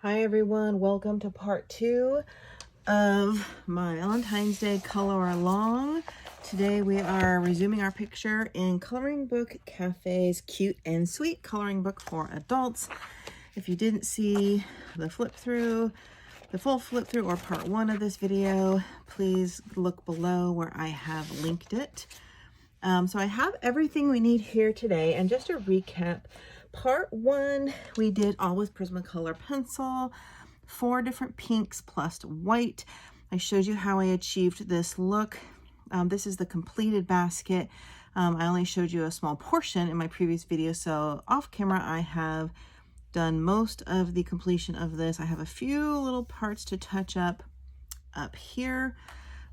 Hi everyone, welcome to part 2 of my Valentine's Day color along. Today we are resuming our picture in Coloring Book Cafe's Cute and Sweet coloring book for adults. If you didn't see the flip through, the full flip through or part 1 of this video, please look below where I have linked it. So I have everything we need here today, and just to recap, part 1 we did all with Prismacolor pencil, 4 different pinks plus white. I showed you how I achieved this look. This is the completed basket. I only showed you a small portion in my previous video, so off camera I have done most of the completion of this. I have a few little parts to touch up here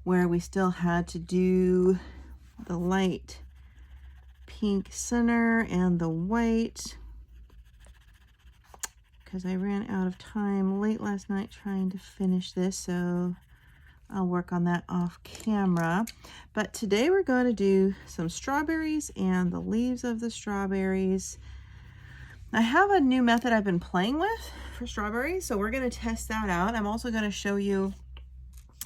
where we still had to do the light pink center and the white, because I ran out of time late last night trying to finish this, so I'll work on that off camera. But today we're going to do some strawberries and the leaves of the strawberries. I have a new method I've been playing with for strawberries, so we're going to test that out. I'm also going to show you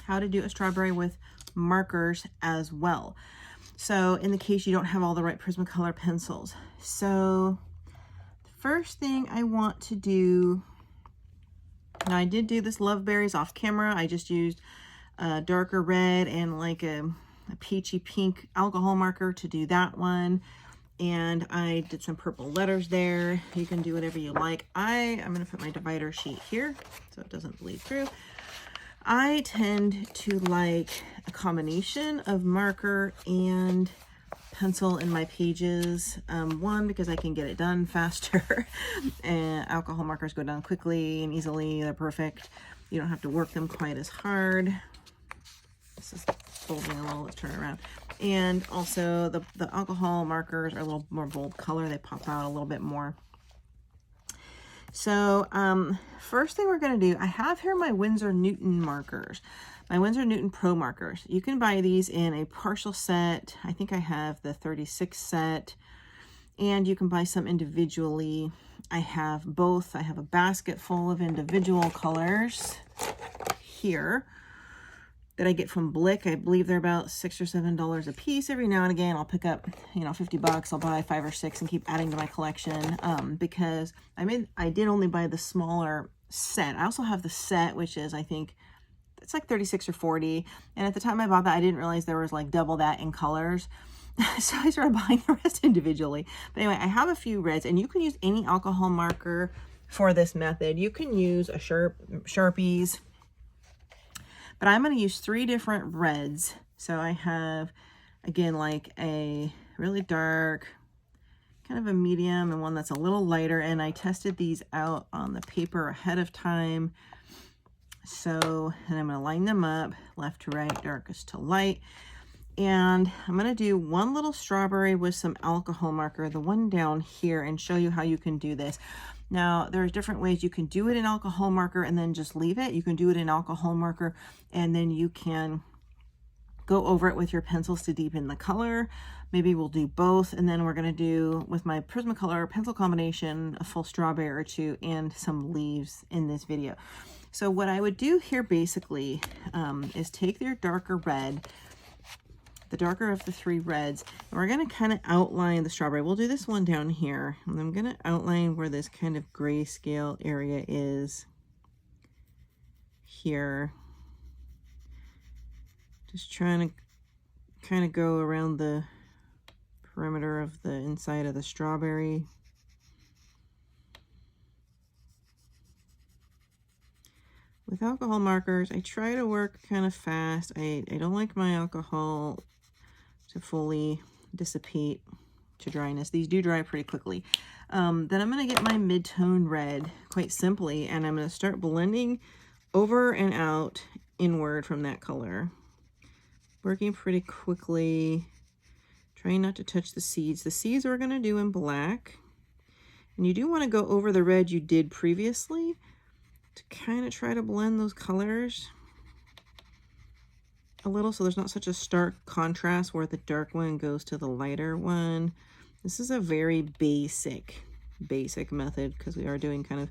how to do a strawberry with markers as well, so in the case you don't have all the right Prismacolor pencils. So the first thing I want to do, now I did do this Love Berries off camera. I just used a darker red and like a peachy pink alcohol marker to do that one. And I did some purple letters there. You can do whatever you like. I'm going to put my divider sheet here so it doesn't bleed through. I tend to like a combination of marker and pencil in my pages. One, because I can get it done faster, and alcohol markers go down quickly and easily. They're perfect. You don't have to work them quite as hard. This is folding a little. Let's turn it around. And also the alcohol markers are a little more bold color. They pop out a little bit more. So first thing we're going to do, I have here my Winsor Newton markers, my Winsor Newton Pro markers. You can buy these in a partial set. I think I have the 36 set, and you can buy some individually. I have both. I have a basket full of individual colors here that I get from Blick. I believe they're about $6 or $7 a piece. Every now and again, I'll pick up, $50. I'll buy 5 or 6 and keep adding to my collection, because I did only buy the smaller set. I also have the set, which is, I think, it's like 36 or 40. And at the time I bought that, I didn't realize there was like double that in colors. So I started buying the rest individually. But anyway, I have a few reds, and you can use any alcohol marker for this method. You can use a Sharpies. But I'm going to use 3 different reds. So I have, again, like a really dark, kind of a medium, and one that's a little lighter. And I tested these out on the paper ahead of time. So, and I'm going to line them up, left to right, darkest to light. And I'm going to do one little strawberry with some alcohol marker, the one down here, and show you how you can do this. Now, there's different ways you can do it in alcohol marker and then just leave it. You can do it in alcohol marker, and then you can go over it with your pencils to deepen the color. Maybe we'll do both, and then we're going to do, with my Prismacolor pencil combination, a full strawberry or 2 and some leaves in this video. So what I would do here basically is take your darker red, the darker of the 3 reds, and we're going to kind of outline the strawberry. We'll do this one down here, and I'm going to outline where this kind of grayscale area is here. Just trying to kind of go around the perimeter of the inside of the strawberry. With alcohol markers, I try to work kind of fast. I don't like my alcohol to fully dissipate to dryness. These do dry pretty quickly. Then I'm going to get my mid-tone red quite simply, and I'm going to start blending over and out inward from that color. Working pretty quickly, trying not to touch the seeds. The seeds we're going to do in black. And you do want to go over the red you did previously to kind of try to blend those colors a little, so there's not such a stark contrast where the dark one goes to the lighter one. This is a very basic method because we are doing kind of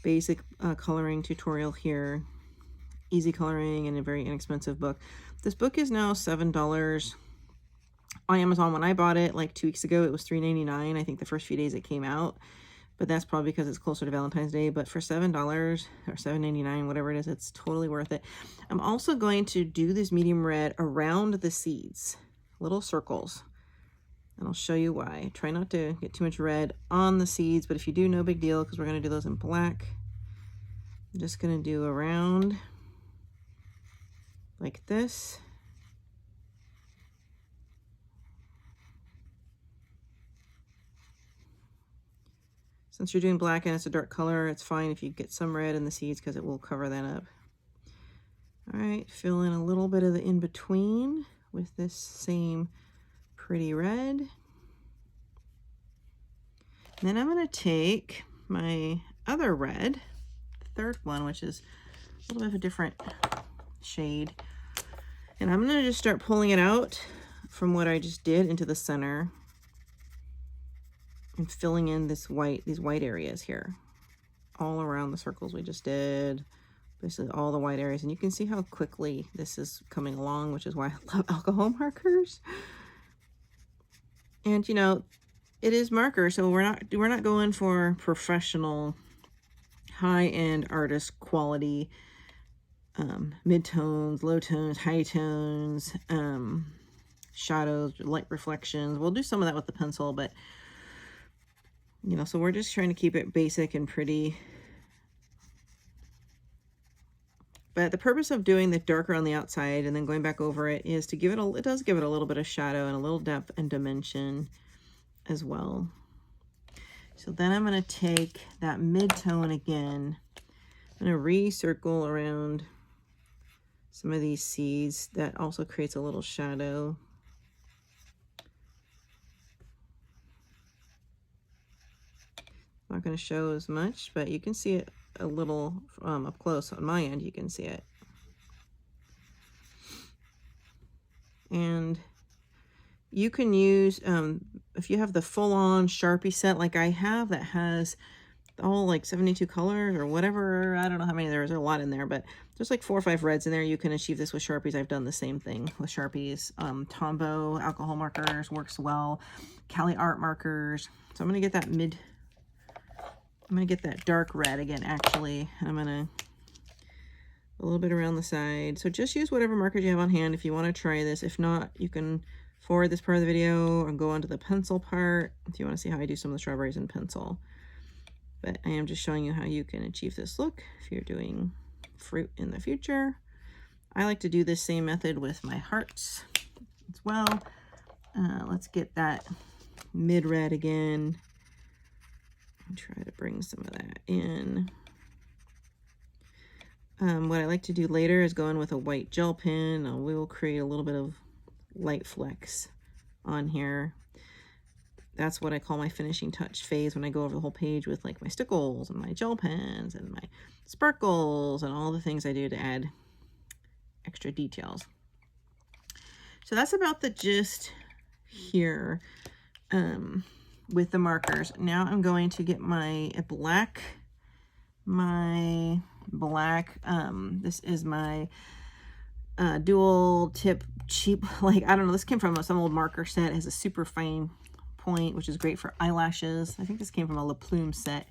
basic coloring tutorial here. Easy coloring and a very inexpensive book. This book is now $7 on Amazon. When I bought it like 2 weeks ago, it was $3.99. I think the first few days it came out, but that's probably because it's closer to Valentine's Day. But for $7 or $7.99, whatever it is, it's totally worth it. I'm also going to do this medium red around the seeds, little circles, and I'll show you why. Try not to get too much red on the seeds, but if you do, no big deal, because we're going to do those in black. I'm just going to do around like this. Since you're doing black and it's a dark color, it's fine if you get some red in the seeds because it will cover that up. All right, fill in a little bit of the in-between with this same pretty red. And then I'm going to take my other red, the third one, which is a little bit of a different shade, and I'm going to just start pulling it out from what I just did into the center and filling in these white areas here all around the circles we just did, basically all the white areas. And you can see how quickly this is coming along, which is why I love alcohol markers. And you know, it is marker, so we're not going for professional high-end artist quality mid-tones, low tones, high tones, shadows, light reflections. We'll do some of that with the pencil, but you know, so we're just trying to keep it basic and pretty. But the purpose of doing the darker on the outside and then going back over it is to give it it does give it a little bit of shadow and a little depth and dimension as well. So then I'm going to take that mid-tone again. I'm going to recircle around some of these seeds. That also creates a little shadow. Not going to show as much, but you can see it a little up close on my end. You can see it. And you can use, if you have the full-on Sharpie set like I have that has all like 72 colors or whatever, I don't know how many there's a lot in there, but there's like 4 or 5 reds in there. You can achieve this with Sharpies. I've done the same thing with Sharpies. Tombow alcohol markers works well. Cali art markers. So I'm going to get that I'm going to get that dark red again, actually. And I'm going to a little bit around the side. So just use whatever markers you have on hand if you want to try this. If not, you can forward this part of the video and go on to the pencil part if you want to see how I do some of the strawberries in pencil. But I am just showing you how you can achieve this look if you're doing fruit in the future. I like to do this same method with my hearts as well. Let's get that mid-red again. Try to bring some of that in. What I like to do later is go in with a white gel pen. We will create a little bit of light flecks on here. That's what I call my finishing touch phase, when I go over the whole page with like my stickles and my gel pens and my sparkles and all the things I do to add extra details. So that's about the gist here. With the markers. Now I'm going to get my black, this is my dual tip cheap, like, I don't know, this came from some old marker set. It has a super fine point, which is great for eyelashes. I think this came from a La Plume set,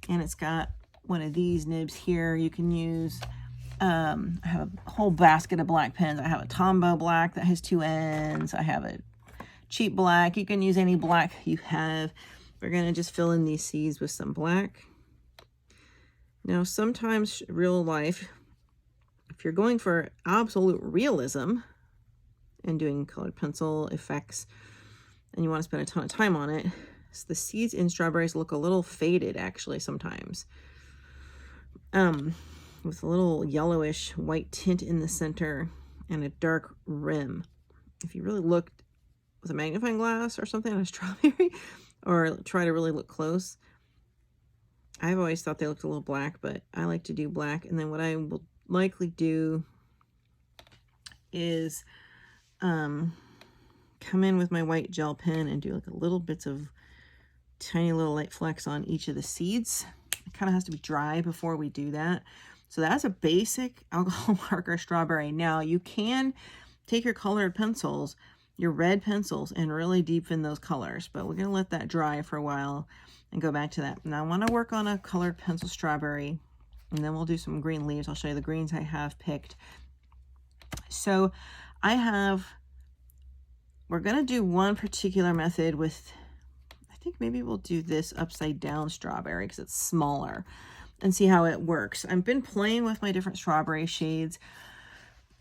and it's got one of these nibs here. You can use, I have a whole basket of black pens. I have a Tombow black that has 2 ends. I have a cheap black. You can use any black you have. We're going to just fill in these seeds with some black. Now, sometimes real life, if you're going for absolute realism and doing colored pencil effects and you want to spend a ton of time on it, so the seeds in strawberries look a little faded actually sometimes, with a little yellowish white tint in the center and a dark rim. If you really look with a magnifying glass or something on a strawberry, or try to really look close. I've always thought they looked a little black, but I like to do black. And then what I will likely do is come in with my white gel pen and do like a little bits of tiny little light flecks on each of the seeds It kind of has to be dry before we do that. So that's a basic alcohol marker strawberry. Now you can take your colored pencils, your red pencils, and really deepen those colors, but we're going to let that dry for a while and go back to that. Now I want to work on a colored pencil strawberry, and then we'll do some green leaves. I'll show you the greens I have picked. So we're going to do one particular method with, I think maybe we'll do this upside down strawberry because it's smaller, and see how it works. I've been playing with my different strawberry shades.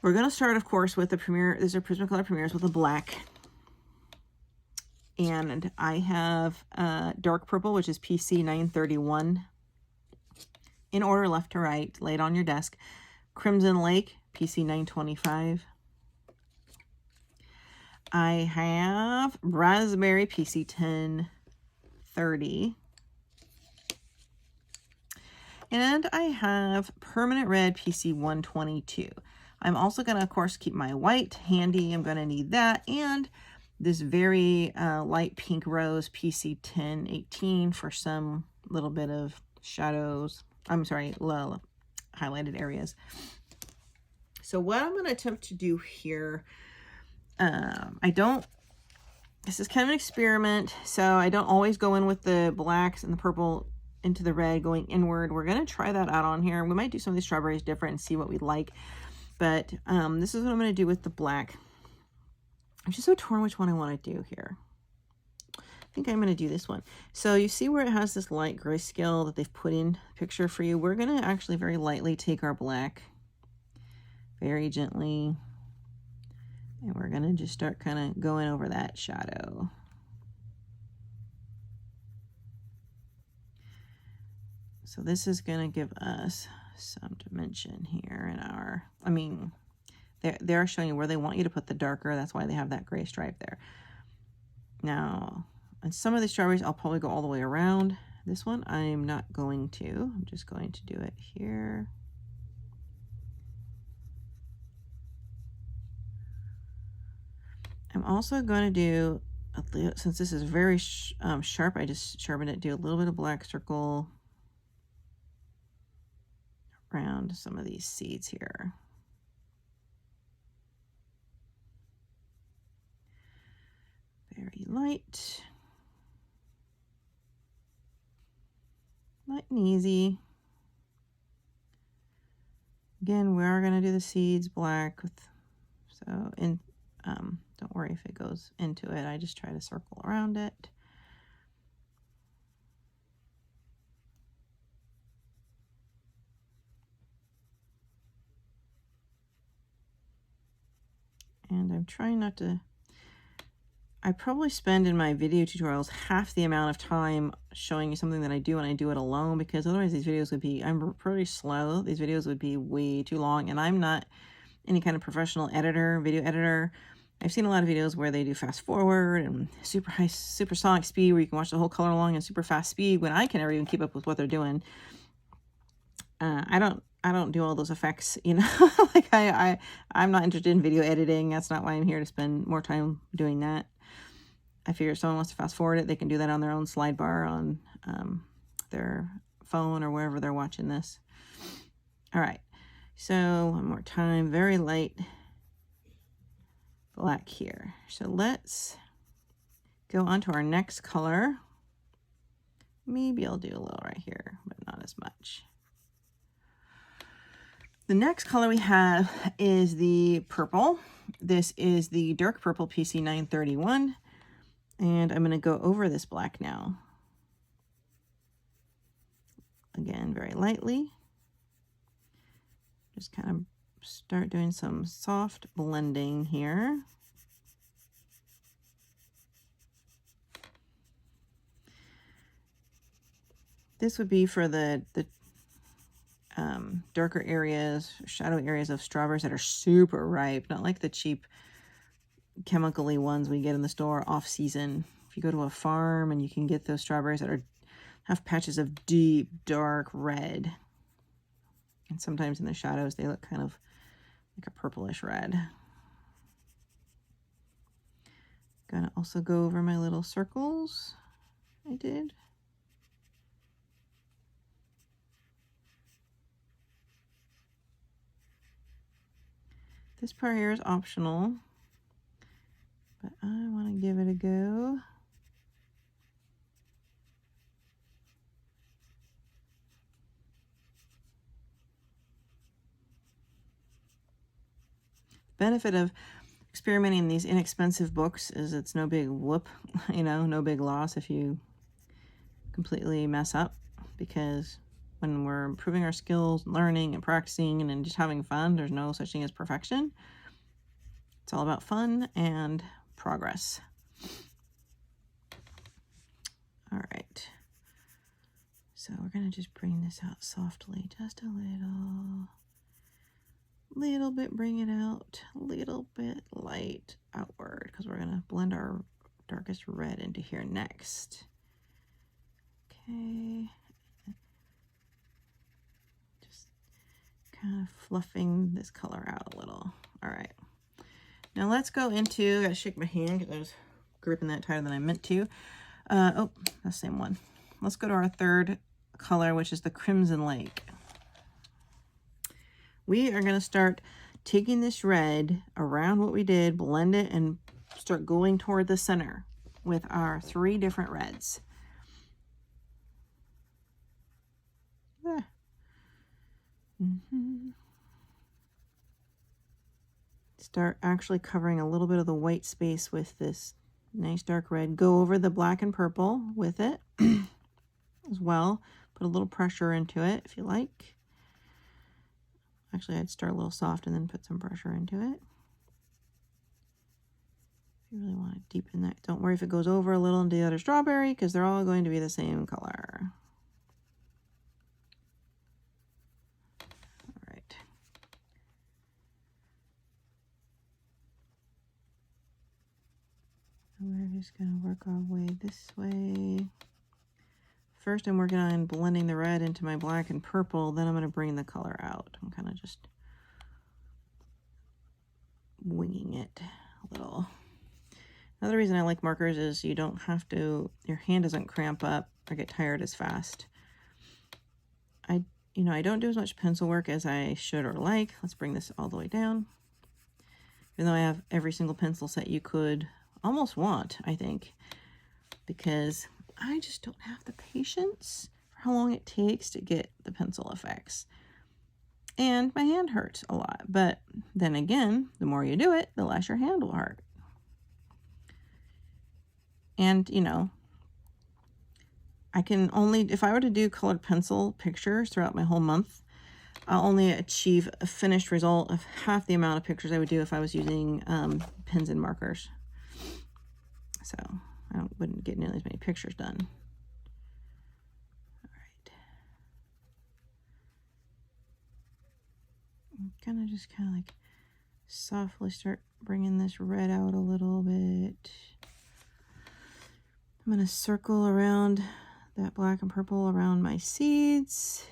We're going to start, of course, with the Premier. These are Prismacolor Premiers with a black. And I have dark purple, which is PC 931. In order, left to right, laid on your desk. Crimson Lake, PC 925. I have Raspberry, PC 1030. And I have Permanent Red, PC 122. I'm also going to, of course, keep my white handy. I'm going to need that. And this very light pink rose, PC 1018, for some little bit of shadows. I'm sorry, highlighted areas. So what I'm going to attempt to do here, this is kind of an experiment, so I don't always go in with the blacks and the purple into the red going inward. We're going to try that out on here. We might do some of these strawberries different and see what we like. But this is what I'm going to do with the black. I'm just so torn which one I want to do here. I think I'm going to do this one. So you see where it has this light grayscale that they've put in the picture for you? We're going to actually very lightly take our black, very gently, and we're going to just start kind of going over that shadow. So this is going to give us some dimension here in our, I mean, they're showing you where they want you to put the darker. That's why they have that gray stripe there. Now, on some of the strawberries, I'll probably go all the way around. This one, I'm not going to. I'm just going to do it here. I'm also going to do, since this is very sharp, I just sharpened it, do a little bit of black circle around some of these seeds here. Very light. Light and easy. Again, we are going to do the seeds black with, so in, don't worry if it goes into it. I just try to circle around it. And I'm trying not to, I probably spend in my video tutorials half the amount of time showing you something that I do and I do it alone, because otherwise these videos would be, I'm pretty slow. These videos would be way too long, and I'm not any kind of professional editor, video editor. I've seen a lot of videos where they do fast forward and super high, supersonic speed, where you can watch the whole color along in super fast speed, when I can never even keep up with what they're doing. I don't do all those effects, you know. Like I'm not interested in video editing. That's not why I'm here to spend more time doing that. I figure if someone wants to fast forward it, they can do that on their own slide bar on their phone or wherever they're watching this. All right, so one more time, very light black here. So let's go on to our next color. Maybe I'll do a little right here, but not as much. The next color we have is the purple. This is the dark purple PC 931. And I'm going to go over this black now. Again, very lightly. Just kind of start doing some soft blending here. This would be for the darker areas, shadow areas of strawberries that are super ripe, not like the cheap chemically ones we get in the store off season. If you go to a farm and you can get those strawberries that have patches of deep dark red, and sometimes in the shadows they look kind of like a purplish red. Gonna also go over my little circles I did. This part here is optional, but I want to give it a go. Benefit of experimenting in these inexpensive books is it's no big whoop, you know, no big loss if you completely mess up, because when we're improving our skills, learning and practicing and just having fun, there's no such thing as perfection. It's all about fun and progress. All right. So we're going to just bring this out softly, just a little bit, bring it out, a little bit light outward, because we're going to blend our darkest red into here next. Okay. Just kind of fluffing this color out a little. All right. Now let's go into, I gotta shake my hand because I was gripping that tighter than I meant to. Oh, the same one. Let's go to our third color, which is the Crimson Lake. We are going to start taking this red around what we did, blend it, and start going toward the center with our 3 different reds. Start actually covering a little bit of the white space with this nice dark red. Go over the black and purple with it as well. Put a little pressure into it if you like. Actually, I'd start a little soft and then put some pressure into it. If you really want to deepen that. Don't worry if it goes over a little into the other strawberry, because they're all going to be the same color. All right. We're just going to work our way this way. First, I'm working on blending the red into my black and purple. Then I'm going to bring the color out. I'm kind of just winging it a little. Another reason I like markers is you don't have to, your hand doesn't cramp up or get tired as fast. I don't do as much pencil work as I should or like. Let's bring this all the way down. Even though I have every single pencil set you could almost want, I think, because I just don't have the patience for how long it takes to get the pencil effects. And my hand hurts a lot. But then again, the more you do it, the less your hand will hurt. And, I can only, if I were to do colored pencil pictures throughout my whole month, I'll only achieve a finished result of half the amount of pictures I would do if I was using pens and markers. So I wouldn't get nearly as many pictures done. All right. I'm gonna just kind of like softly start bringing this red out a little bit. I'm gonna circle around that black and purple around my seeds.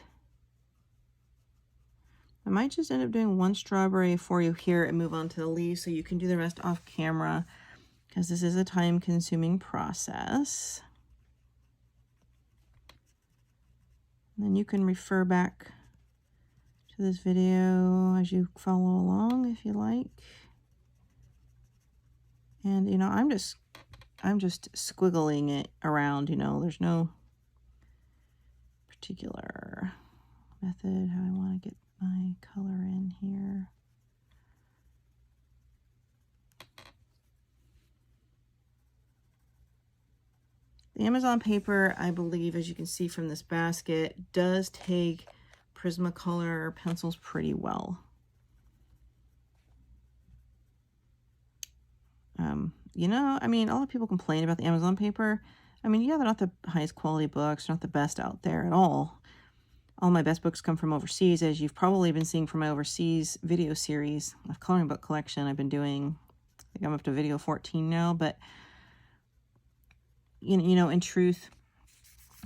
I might just end up doing 1 strawberry for you here and move on to the leaves so you can do the rest off camera, because this is a time-consuming process. And then you can refer back to this video as you follow along if you like. And I'm just squiggling it around, there's no particular method how I want to get my color in here. The Amazon paper, I believe, as you can see from this basket, does take Prismacolor pencils pretty well. A lot of people complain about the Amazon paper. Yeah, they're not the highest quality books, not the best out there at all. All my best books come from overseas, as you've probably been seeing from my overseas video series of coloring book collection I've been doing. I think I'm up to video 14 now, but in truth,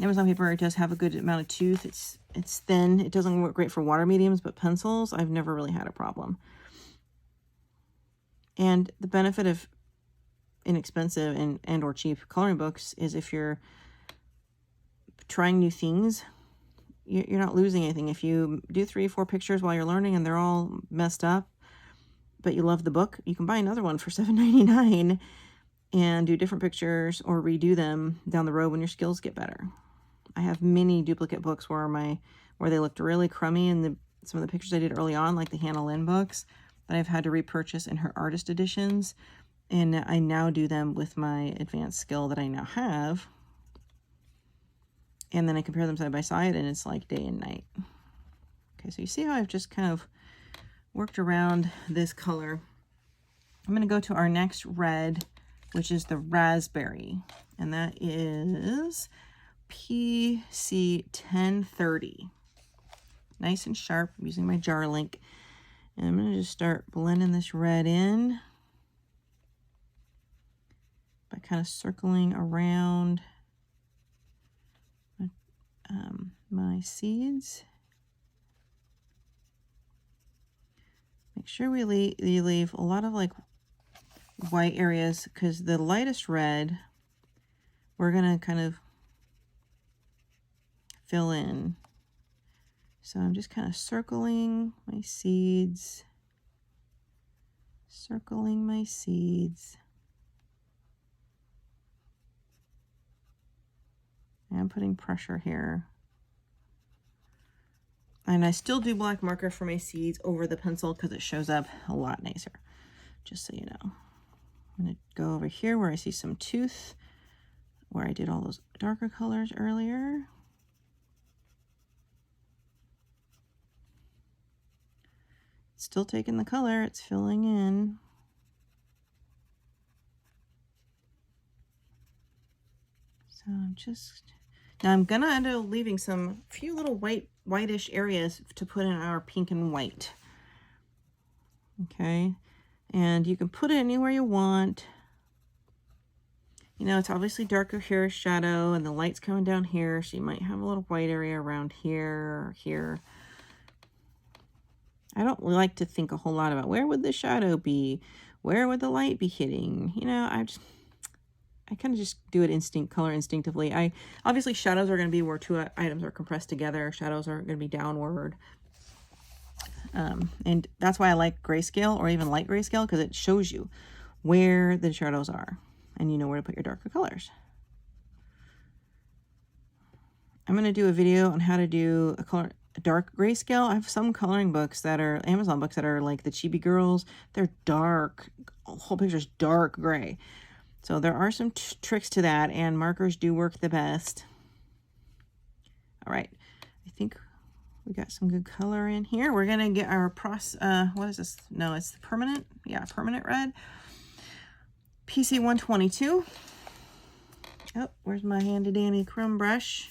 Amazon paper does have a good amount of tooth. It's thin. It doesn't work great for water mediums, but pencils, I've never really had a problem. And the benefit of inexpensive and or cheap coloring books is if you're trying new things, you're not losing anything. If you do 3 or 4 pictures while you're learning and they're all messed up, but you love the book, you can buy another one for $7.99 and do different pictures or redo them down the road when your skills get better. I have many duplicate books where they looked really crummy in some of the pictures I did early on, like the Hannah Lynn books, that I've had to repurchase in her artist editions. And I now do them with my advanced skill that I now have. And then I compare them side by side, and it's like day and night. Okay, so you see how I've just kind of worked around this color. I'm going to go to our next red, which is the raspberry. And that is PC 1030. Nice and sharp. I'm using my jar link. And I'm going to just start blending this red in by kind of circling around my seeds. Make sure we leave a lot of like white areas, because the lightest red we're going to kind of fill in. So I'm just kind of circling my seeds, And I'm putting pressure here. And I still do black marker for my seeds over the pencil because it shows up a lot nicer, just so you know. I'm going to go over here where I see some tooth, where I did all those darker colors earlier. It's still taking the color, it's filling in. So now I'm gonna end up leaving some few little whitish areas to put in our pink and white. Okay, and you can put it anywhere you want. You know, it's obviously darker here, shadow, and the light's coming down here, so you might have a little white area around here or here. I don't like to think a whole lot about where would the shadow be, where would the light be hitting. You know, I kind of just do it color instinctively. Obviously shadows are going to be where two items are compressed together. Shadows are going to be downward. And that's why I like grayscale or even light grayscale, because it shows you where the shadows are and you know where to put your darker colors. I'm going to do a video on how to do a dark grayscale. I have some coloring books that are Amazon books that are like the Chibi Girls. They're dark. The whole picture's dark gray. So there are some tricks to that, and markers do work the best. All right, I think we got some good color in here. We're gonna get our what is this? No, it's the permanent. Yeah, permanent red. PC 122. Oh, where's my handy dandy crumb brush?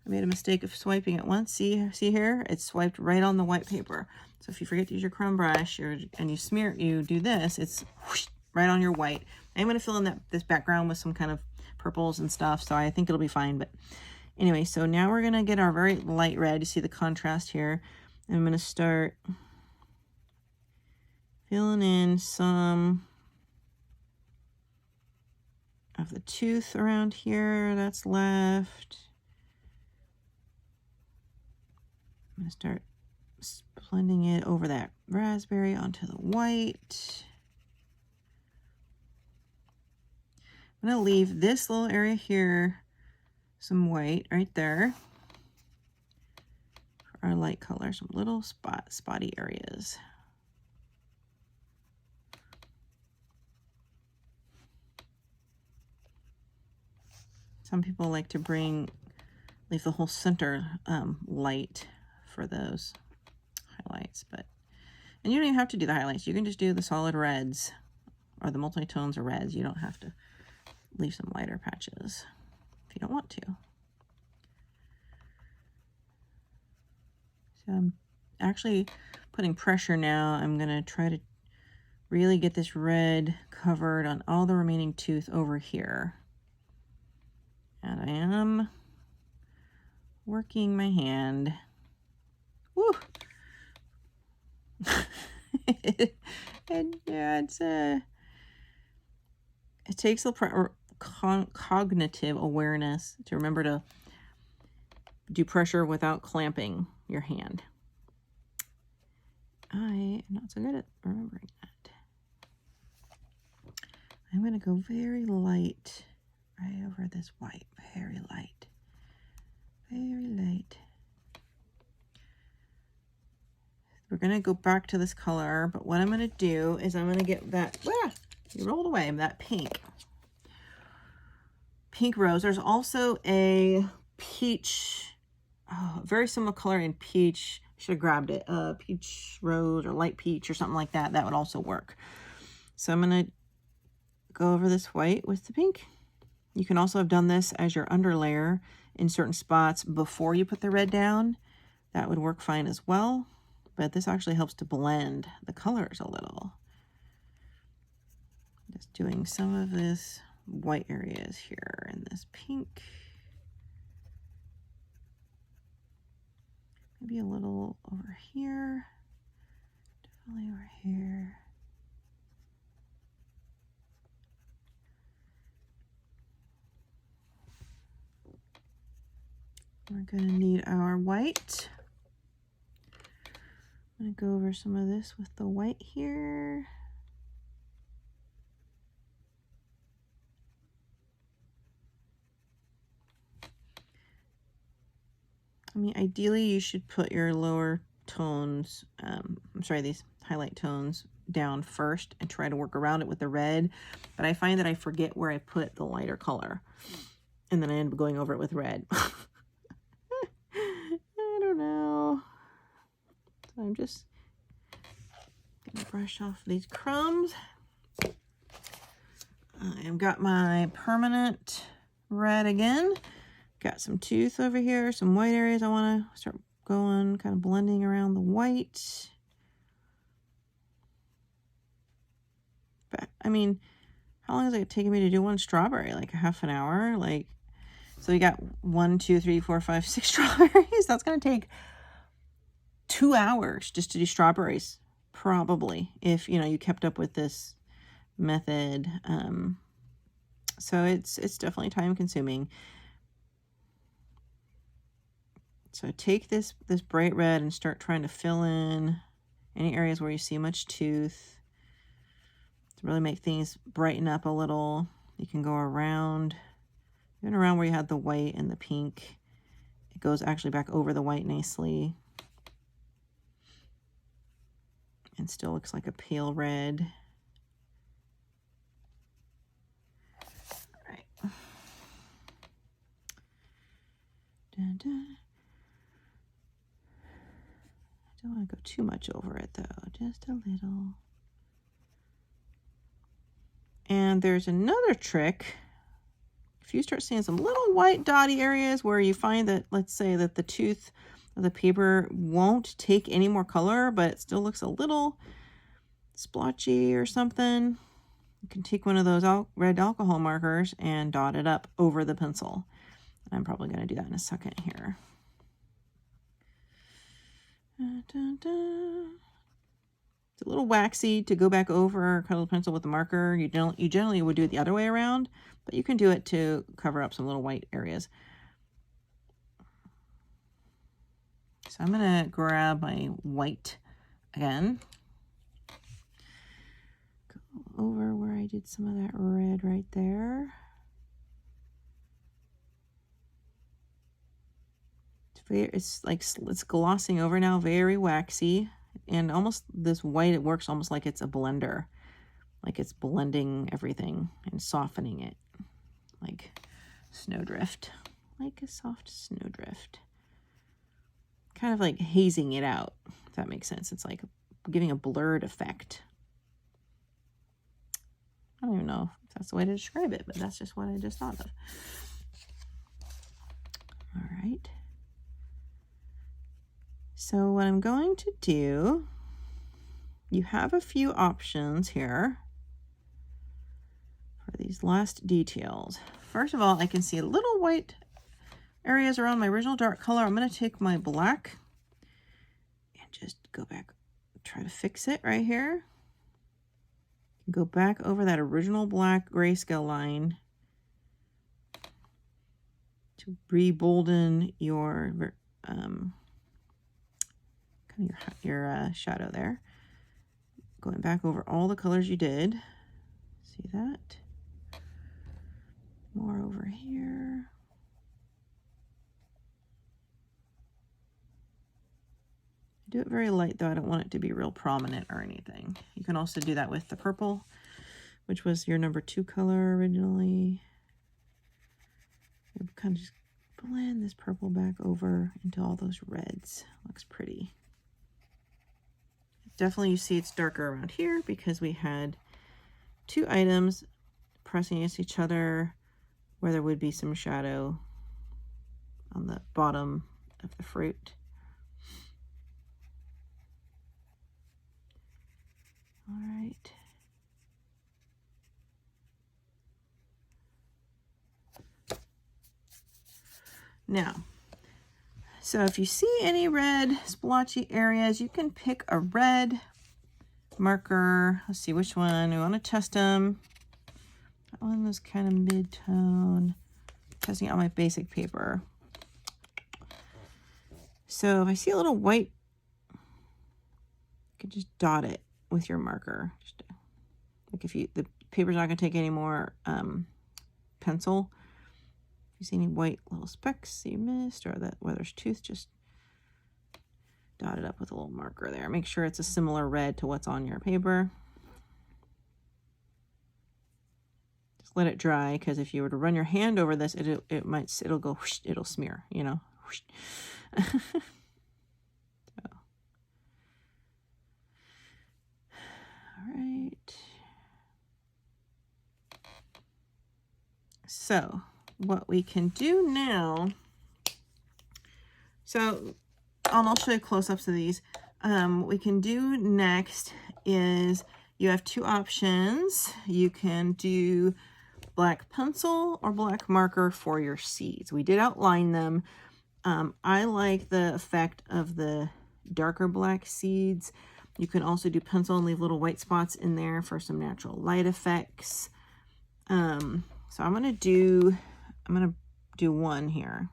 I made a mistake of swiping it once. See here? It's swiped right on the white paper. So if you forget to use your crumb brush and you do this, it's whoosh, right on your white. I'm going to fill in this background with some kind of purples and stuff, so I think it'll be fine. But anyway, so now we're going to get our very light red. You see the contrast here. I'm going to start filling in some of the tooth around here that's left. I'm going to start blending it over that raspberry onto the white. I'm going to leave this little area here, some white right there for our light color, some little spotty areas. Some people like to leave the whole center light for those highlights, and you don't even have to do the highlights. You can just do the solid reds or the multi-tones of reds. You don't have to leave some lighter patches if you don't want to. So I'm actually putting pressure now. I'm going to try to really get this red covered on all the remaining tooth over here. And I am working my hand. Woo! And yeah, it takes a cognitive awareness to remember to do pressure without clamping your hand. I am not so good at remembering that. I'm going to go very light right over this white, very light, very light. We're going to go back to this color, but what I'm going to do is I'm going to get that, you rolled away, that pink rose. There's also a peach, very similar color in peach. Should have grabbed it, peach rose or light peach or something like that. That would also work. So I'm going to go over this white with the pink. You can also have done this as your underlayer in certain spots before you put the red down. That would work fine as well. But this actually helps to blend the colors a little. Just doing some of this white areas here and this pink. Maybe a little over here. Definitely over here. We're going to need our white. I'm going to go over some of this with the white here. I mean, ideally you should put your lower tones, these highlight tones down first and try to work around it with the red. But I find that I forget where I put the lighter color. And then I end up going over it with red. I don't know. So I'm just going to brush off these crumbs. I've got my permanent red again. Got some tooth over here, some white areas. I want to start going, kind of blending around the white. But, I mean, how long is it taking me to do one strawberry? Like a half an hour? Like, so we got 1, 2, 3, 4, 5, 6 strawberries. That's going to take 2 hours just to do strawberries, probably, if, you know, you kept up with this method. So it's definitely time consuming. So take this bright red and start trying to fill in any areas where you see much tooth to really make things brighten up a little. You can go around, even around where you had the white and the pink. It goes actually back over the white nicely. And still looks like a pale red. All right. Dun, dun. I don't want to go too much over it though, just a little. And there's another trick. If you start seeing some little white dotty areas where you find that, let's say that the tooth of the paper won't take any more color, but it still looks a little splotchy or something, you can take one of those red alcohol markers and dot it up over the pencil. I'm probably going to do that in a second here. Dun, dun, dun. It's a little waxy to go back over, cuddle the pencil with the marker. You generally would do it the other way around, but you can do it to cover up some little white areas. So I'm going to grab my white again. Go over where I did some of that red right there. It's like it's glossing over now, very waxy, and almost this white, it works almost like it's a blender, like it's blending everything and softening it, like snowdrift, like a soft snowdrift, kind of like hazing it out, if that makes sense. It's like giving a blurred effect. I don't even know if that's the way to describe it, but that's just what I just thought of. All right. So what I'm going to do, you have a few options here for these last details. First of all, I can see little white areas around my original dark color. I'm going to take my black and just go back, try to fix it right here. Go back over that original black grayscale line to re-bolden your your shadow there. Going back over all the colors you did. See that? More over here. Do it very light though. I don't want it to be real prominent or anything. You can also do that with the purple, which was your number 2 color originally. We'll kind of just blend this purple back over into all those reds. Looks pretty. Definitely you see it's darker around here because we had 2 items pressing against each other where there would be some shadow on the bottom of the fruit. All right. Now, so if you see any red splotchy areas, you can pick a red marker. Let's see which one. We want to test them. That one was kind of mid-tone. Testing out my basic paper. So if I see a little white, you could just dot it with your marker. Just, like if the paper's not going to take any more pencil. If you see any white little specks you missed or that where there's tooth, just dot it up with a little marker there. Make sure it's a similar red to what's on your paper. Just let it dry, because if you were to run your hand over this, it'll go whoosh, it'll smear, you know. Whoosh. All right. So what we can do now, so I'll show you close-ups of these. What we can do next is you have 2 options. You can do black pencil or black marker for your seeds. We did outline them. I like the effect of the darker black seeds. You can also do pencil and leave little white spots in there for some natural light effects. So I'm gonna do one here.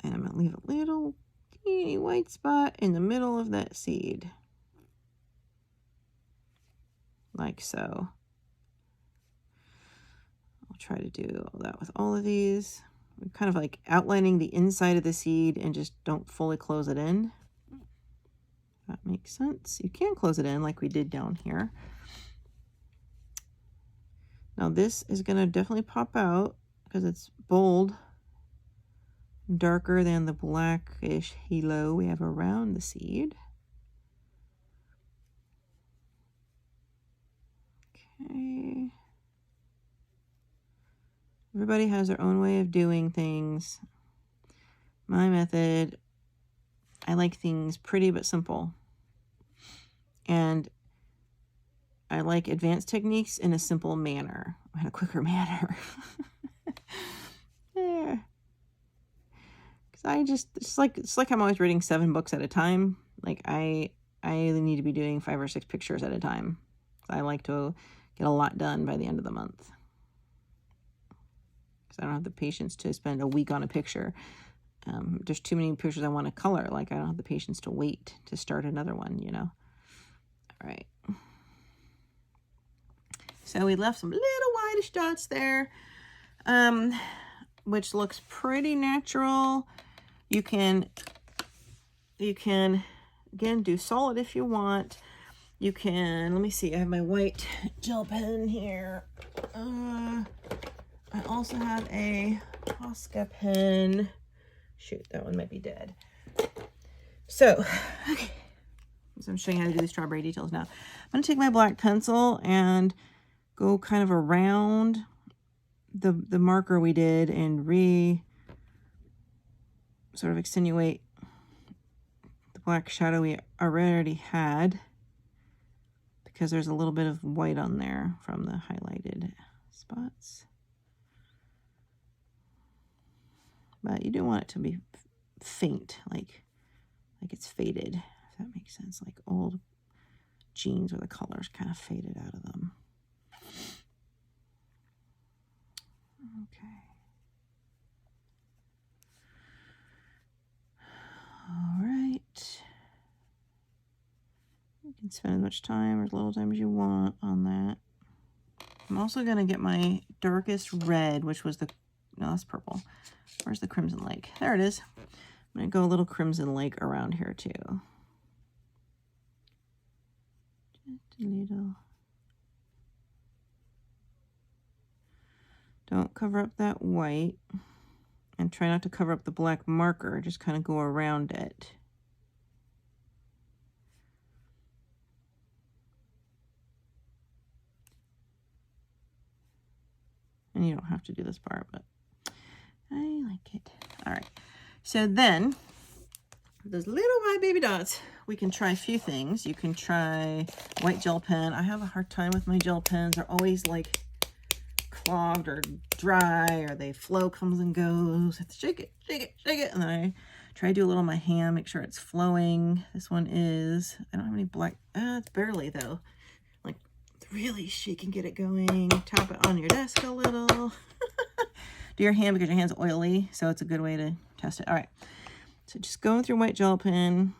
And I'm gonna leave a little teeny white spot in the middle of that seed. Like so. I'll try to do all that with all of these. I'm kind of like outlining the inside of the seed and just don't fully close it in. That makes sense. You can close it in like we did down here. Now this is going to definitely pop out because it's bold, darker than the blackish halo we have around the seed. Okay. Everybody has their own way of doing things. My method, I like things pretty but simple. And I like advanced techniques in a simple manner, in a quicker manner. Yeah. Because it's like I'm always reading 7 books at a time. Like I need to be doing 5 or 6 pictures at a time. I like to get a lot done by the end of the month. Because I don't have the patience to spend a week on a picture. There's too many pictures I want to color. Like I don't have the patience to wait to start another one, you know. All right. So we left some little whitish dots there, which looks pretty natural. You can again do solid if you want. You can, let me see, I have my white gel pen here. I also have a Posca pen. Shoot, that one might be dead. So, okay. So I'm showing you how to do the strawberry details now. I'm going to take my black pencil and go kind of around the marker we did and sort of extenuate the black shadow we already had, because there's a little bit of white on there from the highlighted spots. But you do want it to be faint, like it's faded, if that makes sense, like old jeans where the color's kind of faded out of them. Okay. All right. You can spend as much time or as little time as you want on that. I'm also going to get my darkest red, which was the, no, that's purple. Where's the Crimson Lake? There it is. I'm going to go a little Crimson Lake around here too. Just a little. Don't cover up that white. And try not to cover up the black marker. Just kind of go around it. And you don't have to do this part, but I like it. All right. So then, those little white baby dots, we can try a few things. You can try white gel pen. I have a hard time with my gel pens. They're always like clogged or dry, or they flow, comes and goes. I have to shake it, shake it, shake it. And then I try to do a little on my hand, make sure it's flowing. This one is, I don't have any black, it's barely though. Like really shake and get it going. Tap it on your desk a little. Do your hand because your hand's oily, so it's a good way to test it. All right, so just going through white gel pen,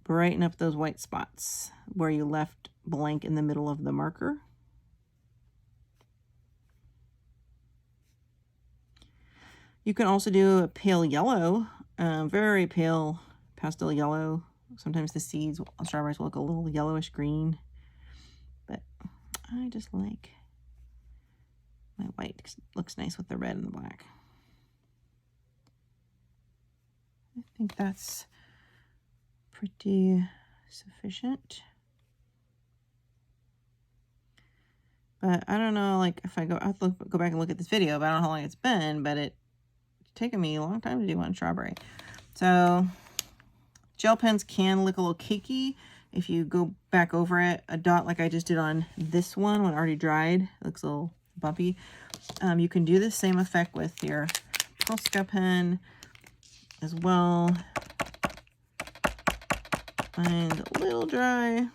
brighten up those white spots where you left blank in the middle of the marker. You can also do a pale yellow, very pale pastel yellow. Sometimes the seeds on strawberries will look a little yellowish green, but I just like my white. Looks nice with the red and the black. I think that's pretty sufficient. But I don't know, like if I go, I'll have to go back and look at this video, but I don't know how long it's been, but it's taken me a long time to do one strawberry. So gel pens can look a little cakey if you go back over it. A dot like I just did on this one when it already dried, it looks a little bumpy. You can do the same effect with your Posca pen as well. Mine's a little dry.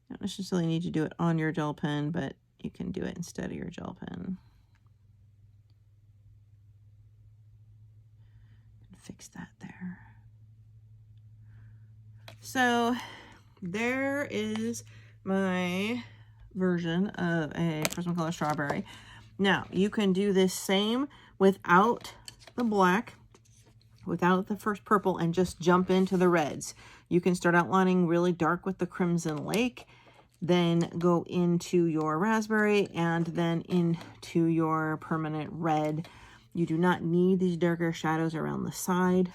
Don't necessarily need to do it on your gel pen, but you can do it instead of your gel pen. Fix that there. So there is my version of a Prismacolor strawberry. Now you can do this same without the black, without the first purple, and just jump into the reds. You can start outlining really dark with the Crimson Lake, then go into your raspberry, and then into your permanent red. You do not need these darker shadows around the side.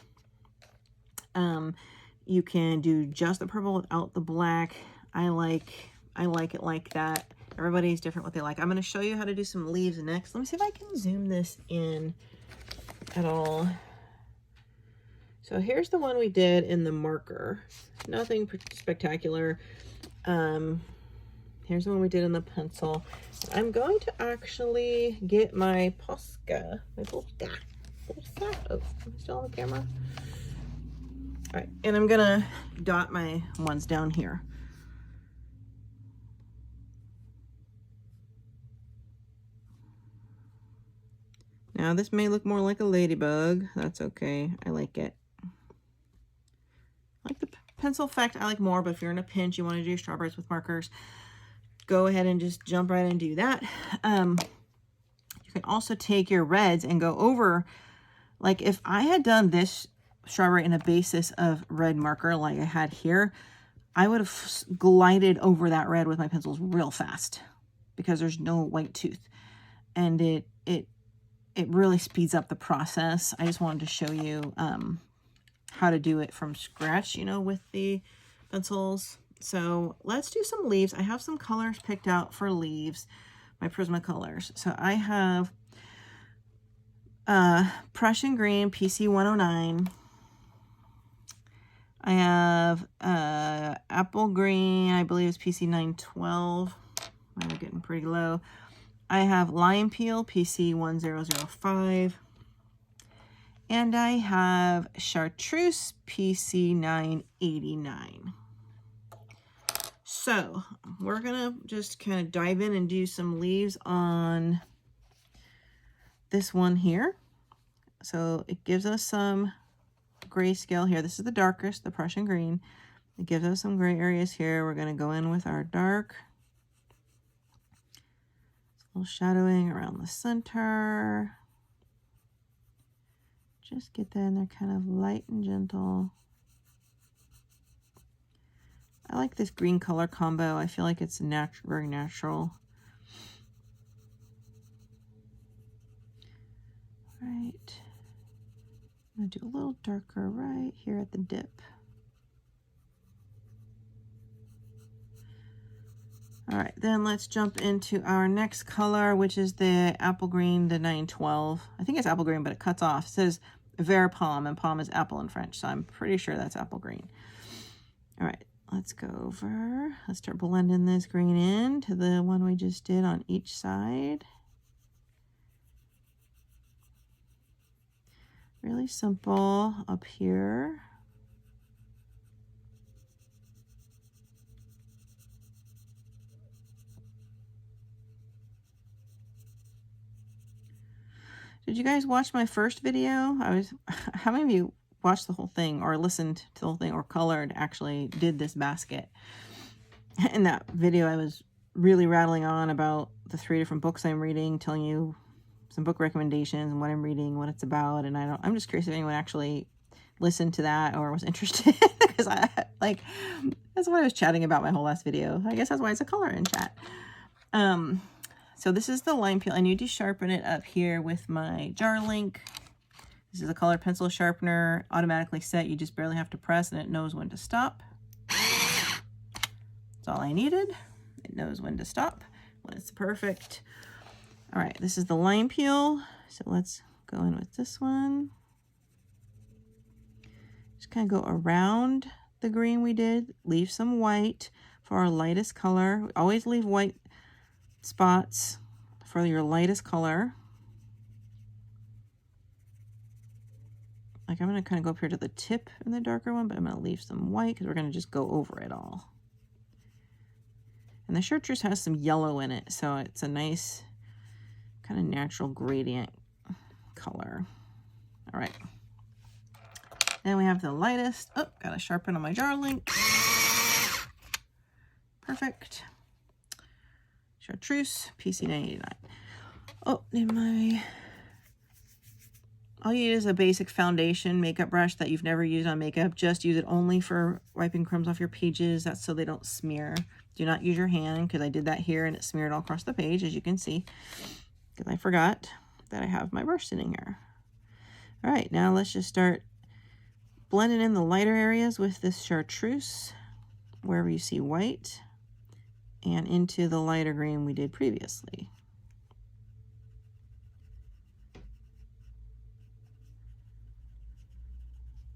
You can do just the purple without the black. I like it like that. Everybody's different what they like. I'm going to show you how to do some leaves next. Let me see if I can zoom this in at all. So here's the one we did in the marker. Nothing spectacular. Here's the one we did in the pencil. I'm going to actually get my Posca. Oh, am I still on the camera? All right, and I'm gonna dot my ones down here. Now this may look more like a ladybug. That's okay. I like it. I like the pencil effect. I like more, but if you're in a pinch, you want to do your strawberries with markers, go ahead and just jump right and do that. You can also take your reds and go over, like if I had done this strawberry in a basis of red marker like I had here, I would have glided over that red with my pencils real fast because there's no white tooth, and it really speeds up the process. I just wanted to show you how to do it from scratch, you know, with the pencils. So let's do some leaves. I have some colors picked out for leaves, my Prismacolors. So I have Prussian Green PC 109. I have Apple Green, I believe it's PC 912. Mine are getting pretty low. I have Lime Peel PC 1005. And I have Chartreuse PC 989. So we're gonna just kind of dive in and do some leaves on this one here. So it gives us some grayscale here. This is the darkest, the Prussian green. It gives us some gray areas here. We're going to go in with our dark. A little shadowing around the center. Just get that in there kind of light and gentle. I like this green color combo. I feel like it's very natural. Right. I'm going to do a little darker right here at the dip. All right, then let's jump into our next color, which is the apple green, the 912. I think it's apple green, but it cuts off. It says Vert Pomme, and pomme is apple in French, so I'm pretty sure that's apple green. All right, let's go over. Let's start blending this green in to the one we just did on each side. Really simple up here. Did you guys watch my first video? How many of you watched the whole thing or listened to the whole thing or colored actually did this basket? In that video, I was really rattling on about the 3 different books I'm reading, telling you some book recommendations and what I'm reading, what it's about. And I'm just curious if anyone actually listened to that or was interested, because that's what I was chatting about my whole last video. I guess that's why it's a color in chat. So this is the line peel. I need to sharpen it up here with my jar link. This is a color pencil sharpener, automatically set. You just barely have to press and it knows when to stop. That's all I needed. It knows when to stop when it's perfect. All right, this is the line peel. So let's go in with this one. Just kind of go around the green we did. Leave some white for our lightest color. Always leave white spots for your lightest color. Like I'm going to kind of go up here to the tip in the darker one, but I'm going to leave some white because we're going to just go over it all. And the chartreuse has some yellow in it, so it's a nice kind of natural gradient color. All right. Then we have the lightest. Oh, got to sharpen on my jar link. Perfect. Chartreuse, PC989. Oh, all you need is a basic foundation makeup brush that you've never used on makeup. Just use it only for wiping crumbs off your pages. That's so they don't smear. Do not use your hand, because I did that here and it smeared all across the page, as you can see, because I forgot that I have my brush sitting here. All right, now let's just start blending in the lighter areas with this chartreuse, wherever you see white, and into the lighter green we did previously.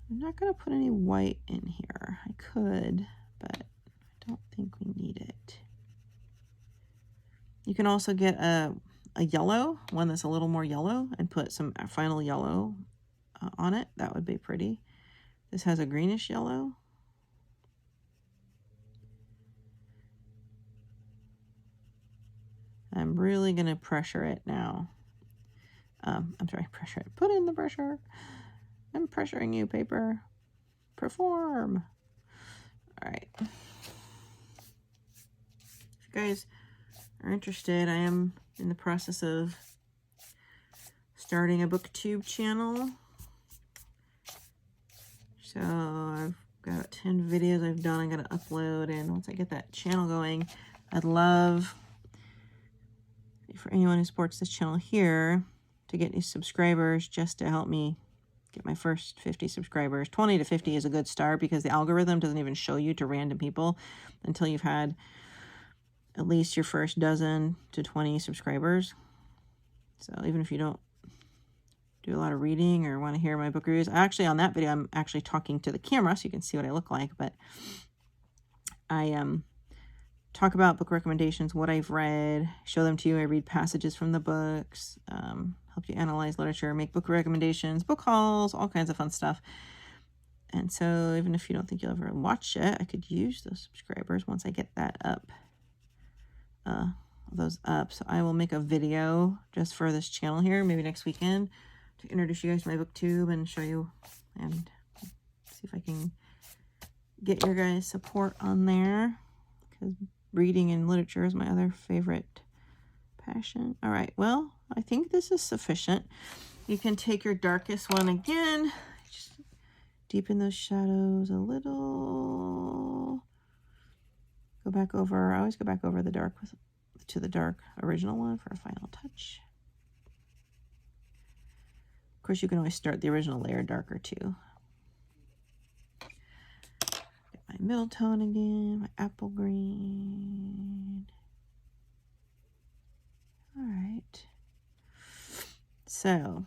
I'm not going to put any white in here. I could, but I don't think we need it. You can also get a yellow, one that's a little more yellow, and put some final yellow on it. That would be pretty. This has a greenish yellow. I'm really going to pressure it now. I'm sorry, pressure it. Put in the pressure. I'm pressuring you, paper. Perform. All right. If you guys are interested, I am in the process of starting a booktube channel. So I've got 10 videos I've done. I got to upload, and once I get that channel going, I'd love for anyone who supports this channel here to get new subscribers, just to help me get my first 50 subscribers. 20 to 50 is a good start, because the algorithm doesn't even show you to random people until you've had at least your first dozen to 20 subscribers. So even if you don't do a lot of reading or want to hear my book reviews, actually on that video I'm actually talking to the camera so you can see what I look like, but I talk about book recommendations, what I've read, show them to you. I read passages from the books, help you analyze literature, make book recommendations, book hauls, all kinds of fun stuff. And so even if you don't think you'll ever watch it, I could use those subscribers once I get that up, So I will make a video just for this channel here, maybe next weekend, to introduce you guys to my booktube and show you and see if I can get your guys' support on there, because reading and literature is my other favorite passion. All right, well, I think this is sufficient. You can take your darkest one again, just deepen those shadows a little. Go back over, I always go back over the dark to the dark original one for a final touch. Of course, you can always start the original layer darker too. Get my middle tone again, my apple green. All right. So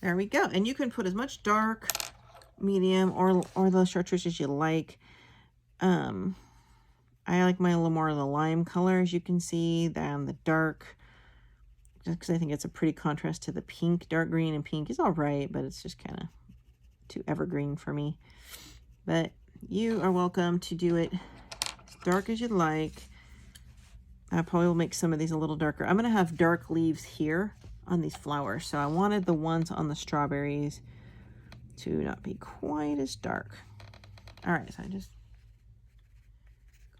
there we go. And you can put as much dark, medium, or the chartreuse as you like. I like mine a little more of the lime color, as you can see, than the dark, just because I think it's a pretty contrast to the pink. Dark green and pink is all right, but it's just kind of too evergreen for me. But you are welcome to do it as dark as you'd like. I probably will make some of these a little darker. I'm going to have dark leaves here on these flowers, so I wanted the ones on the strawberries to not be quite as dark. All right, so I just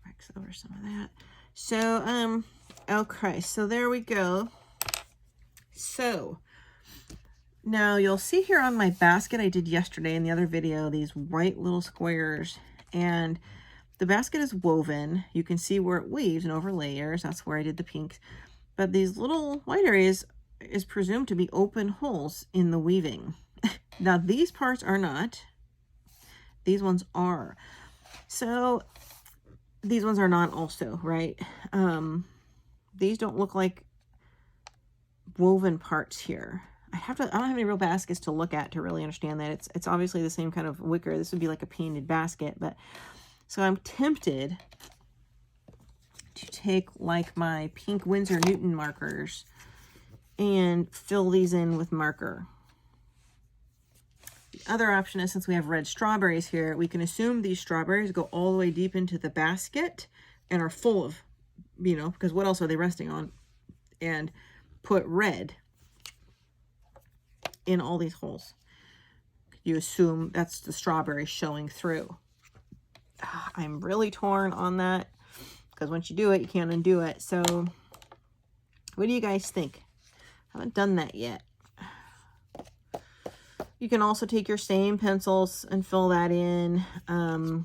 wax over some of that. So, okay, so there we go. So, now you'll see here on my basket I did yesterday in the other video, these white little squares, and the basket is woven. You can see where it weaves and over layers. That's where I did the pinks. But these little white areas is presumed to be open holes in the weaving. Now, these parts are not. These ones are. So, these ones are not also, right? These don't look like woven parts here. I don't have any real baskets to look at to really understand that. It's obviously the same kind of wicker. This would be like a painted basket, but so I'm tempted to take like my pink Winsor Newton markers and fill these in with marker. The other option is, since we have red strawberries here, we can assume these strawberries go all the way deep into the basket and are full of, you know, because what else are they resting on? And put red in all these holes. You assume that's the strawberry showing through. I'm really torn on that, because once you do it, you can't undo it. So what do you guys think? I haven't done that yet. You can also take your same pencils and fill that in. I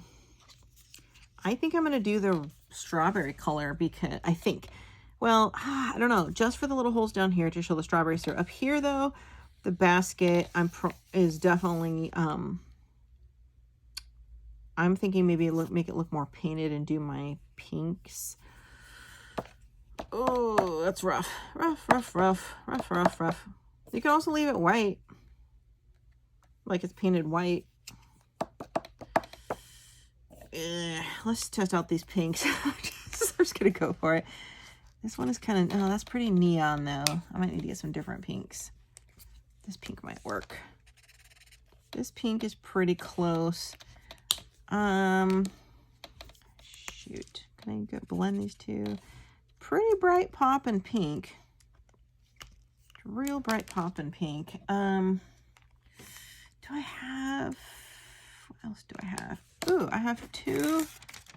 think I'm going to do the strawberry color, because I think, well, I don't know, just for the little holes down here to show the strawberries through. Up here, though, the basket is definitely, I'm thinking maybe make it look more painted and do my pinks. Oh, that's rough. Rough. You can also leave it white, like it's painted white. Let's test out these pinks. I'm just gonna go for it. This one is kind of, oh, that's pretty neon though. I might need to get some different pinks. This pink might work. This pink is pretty close. Shoot, can I blend these two? Pretty bright poppin' pink. Real bright poppin' pink. Do I have, what else do I have? Ooh, I have two.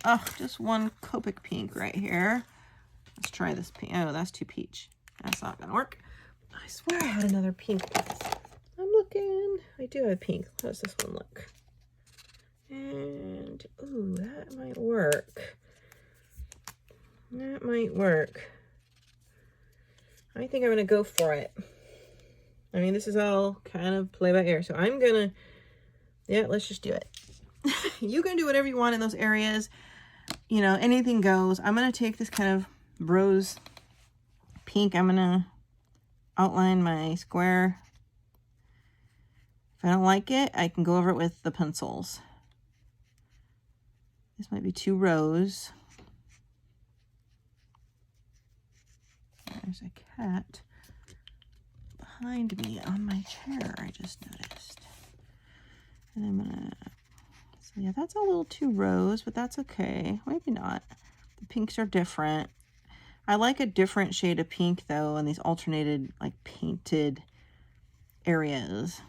Oh, just one Copic pink right here. Let's try this pink. Oh, that's too peach. That's not gonna work. I swear I had another pink. I'm looking. I do have pink. How does this one look? And, ooh, that might work. That might work. I think I'm gonna go for it. I mean, this is all kind of play by ear, so I'm gonna, yeah, let's just do it. You can do whatever you want in those areas. You know, anything goes. I'm gonna take this kind of rose pink. I'm gonna outline my square. If I don't like it, I can go over it with the pencils. This might be too rose. There's a cat behind me on my chair, I just noticed. And I'm gonna, so yeah, that's a little too rose, but that's okay. Maybe not. The pinks are different. I like a different shade of pink though, and these alternated, like painted areas.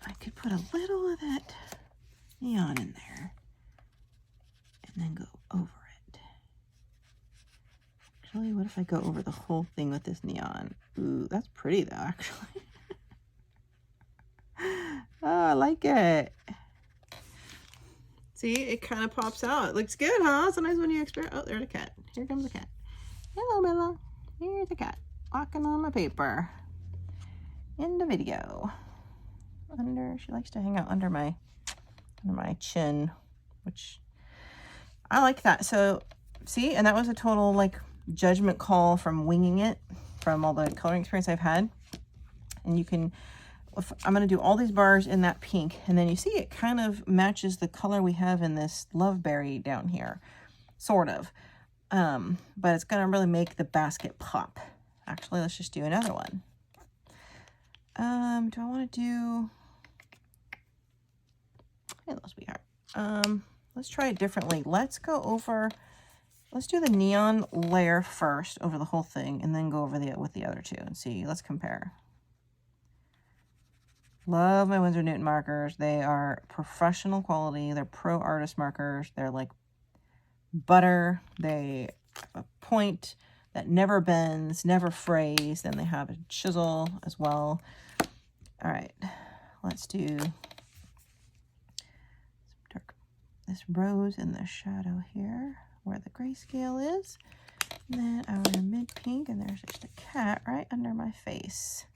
I could put a little of that neon in there and then go over it. Actually, what if I go over the whole thing with this neon? Ooh, that's pretty though, actually. Oh, I like it. See, it kind of pops out. It looks good, huh? Sometimes when you experiment. Oh, there's a cat. Here comes the cat. Hello, Bella. Here's the cat walking on my paper. In the video. She likes to hang out under my chin, which I like that. So, see, and that was a total like judgment call from winging it, from all the coloring experience I've had. And you can. I'm going to do all these bars in that pink, and then you see it kind of matches the color we have in this Loveberry down here, sort of. But it's going to really make the basket pop. Actually, let's just do another one. Do I want to do... Hello, sweetheart. Let's try it differently. Let's do the neon layer first over the whole thing, and then go over with the other two and see. Let's compare. Love my Winsor Newton markers. They are professional quality. They're pro artist markers. They're like butter. They have a point that never bends, never frays. Then they have a chisel as well. All right, let's do this rose in the shadow here where the grayscale is. And then our mid pink, and there's just a cat right under my face.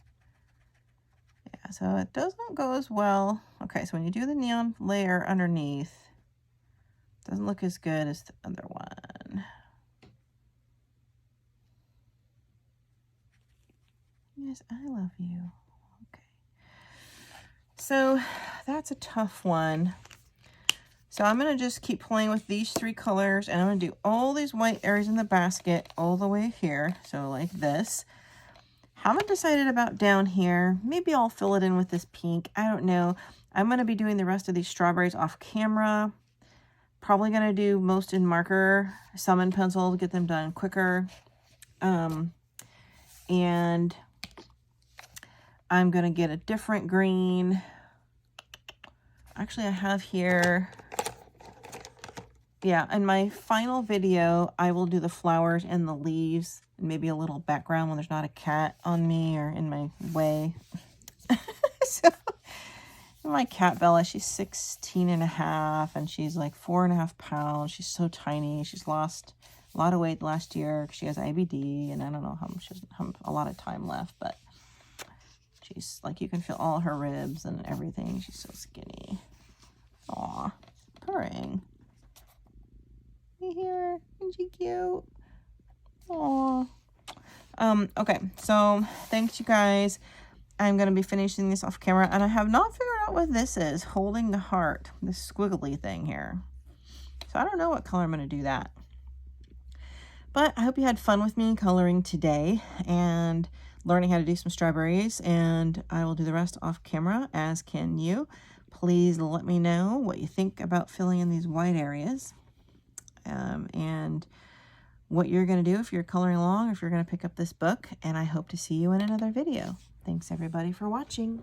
Yeah, so it doesn't go as well. Okay, so when you do the neon layer underneath, it doesn't look as good as the other one. Yes, I love you. Okay. So that's a tough one. So I'm going to just keep playing with these three colors, and I'm going to do all these white areas in the basket all the way here. So like this. Haven't decided about down here. Maybe I'll fill it in with this pink. I don't know. I'm going to be doing the rest of these strawberries off camera. Probably going to do most in marker, some in pencil to get them done quicker. And I'm going to get a different green. Actually, I have here... Yeah, in my final video, I will do the flowers and the leaves, and maybe a little background when there's not a cat on me or in my way. So, my cat Bella, she's 16 and a half, and she's like 4.5 pounds. She's so tiny. She's lost a lot of weight last year because she has IBD, and I don't know how much, she doesn't have a lot of time left, but she's like, you can feel all her ribs and everything. She's so skinny. Aw, purring. Here, isn't she cute? Aww. Okay, so thanks you guys. I'm gonna be finishing this off camera, and I have not figured out what this is, holding the heart, this squiggly thing here. So I don't know what color I'm gonna do that. But I hope you had fun with me coloring today and learning how to do some strawberries, and I will do the rest off camera, as can you. Please let me know what you think about filling in these white areas. And what you're going to do if you're coloring along, if you're going to pick up this book, and I hope to see you in another video. Thanks everybody for watching.